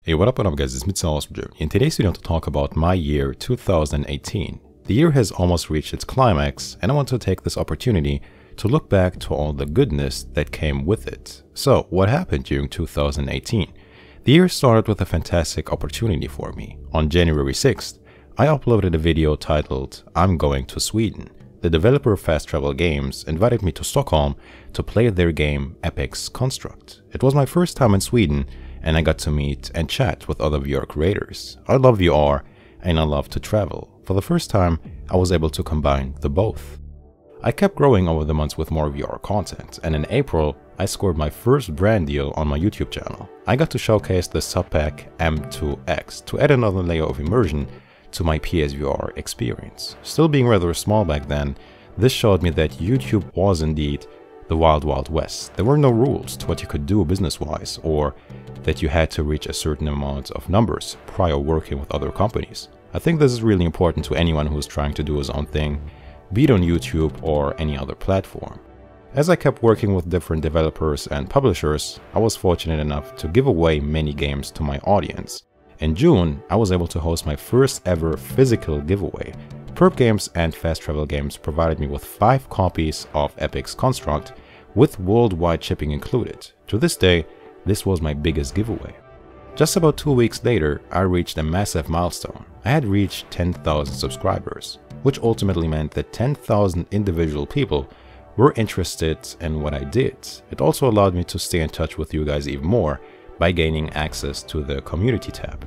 Hey, what up guys, it's Mr. Awesome Journey. In today's video, I want to talk about my year 2018. The year has almost reached its climax, and I want to take this opportunity to look back to all the goodness that came with it. So, what happened during 2018? The year started with a fantastic opportunity for me. On January 6th, I uploaded a video titled, I'm Going to Sweden. The developer of Fast Travel Games invited me to Stockholm to play their game Epic's Construct. It was my first time in Sweden, and I got to meet and chat with other VR creators. I love VR and I love to travel. For the first time, I was able to combine the both. I kept growing over the months with more VR content, and in April, I scored my first brand deal on my YouTube channel. I got to showcase the Subpack M2X to add another layer of immersion to my PSVR experience. Still being rather small back then, this showed me that YouTube was indeed the wild west. There were no rules to what you could do business-wise, or that you had to reach a certain amount of numbers prior working with other companies. I think this is really important to anyone who's trying to do his own thing, be it on YouTube or any other platform. As I kept working with different developers and publishers, I was fortunate enough to give away many games to my audience. In June, I was able to host my first ever physical giveaway. Perp Games and Fast Travel Games provided me with 5 copies of Epic's Construct, with worldwide shipping included. To this day, this was my biggest giveaway. Just about 2 weeks later, I reached a massive milestone. I had reached 10,000 subscribers, which ultimately meant that 10,000 individual people were interested in what I did. It also allowed me to stay in touch with you guys even more by gaining access to the community tab.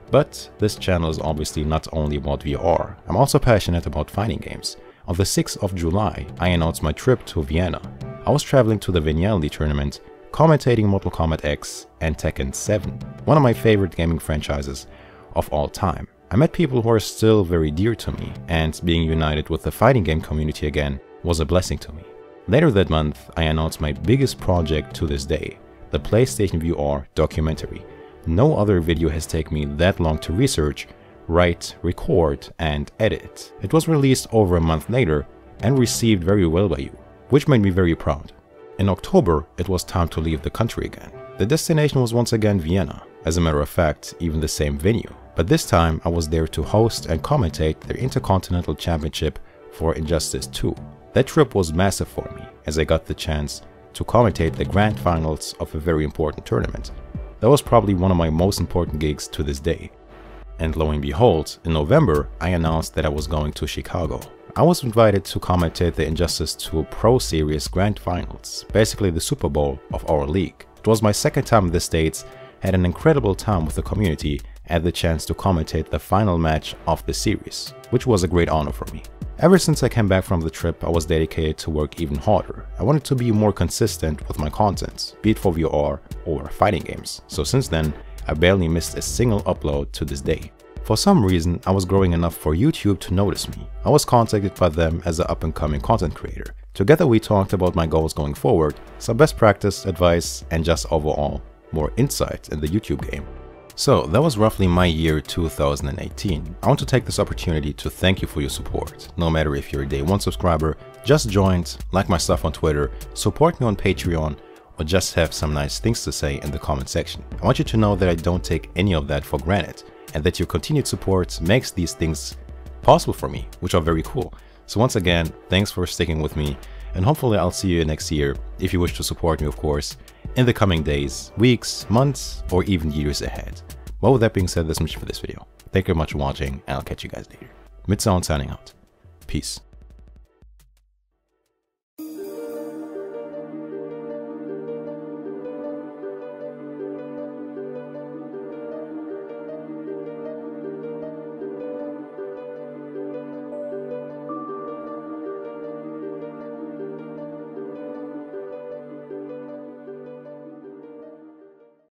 But this channel is obviously not only about VR. I'm also passionate about fighting games. On the 6th of July, I announced my trip to Vienna. I was traveling to the Vignelli tournament, commentating Mortal Kombat X and Tekken 7, one of my favorite gaming franchises of all time. I met people who are still very dear to me, and being united with the fighting game community again was a blessing to me. Later that month, I announced my biggest project to this day, the PlayStation VR documentary. No other video has taken me that long to research, write, record, and edit. It was released over a month later and received very well by you, which made me very proud. In October, it was time to leave the country again. The destination was once again Vienna, as a matter of fact, even the same venue. But this time, I was there to host and commentate their Intercontinental Championship for Injustice 2. That trip was massive for me, as I got the chance to commentate the grand finals of a very important tournament. That was probably one of my most important gigs to this day. And lo and behold, in November, I announced that I was going to Chicago. I was invited to commentate the Injustice 2 Pro Series Grand Finals, basically the Super Bowl of our league. It was my second time in the States, had an incredible time with the community, and the chance to commentate the final match of the series, which was a great honor for me. Ever since I came back from the trip, I was dedicated to work even harder. I wanted to be more consistent with my content, be it for VR or fighting games. So since then, I barely missed a single upload to this day. For some reason, I was growing enough for YouTube to notice me. I was contacted by them as an up-and-coming content creator. Together we talked about my goals going forward, some best practice, advice, and just overall more insight in the YouTube game. So that was roughly my year 2018. I want to take this opportunity to thank you for your support. No matter if you're a day 1 subscriber, just joined, like my stuff on Twitter, support me on Patreon, or just have some nice things to say in the comment section. I want you to know that I don't take any of that for granted, and that your continued support makes these things possible for me, which are very cool. So once again, thanks for sticking with me, and hopefully I'll see you next year, if you wish to support me of course, in the coming days, weeks, months, or even years ahead. Well, with that being said, that's much for this video. Thank you very much for watching, and I'll catch you guys later. Midsound signing out. Peace.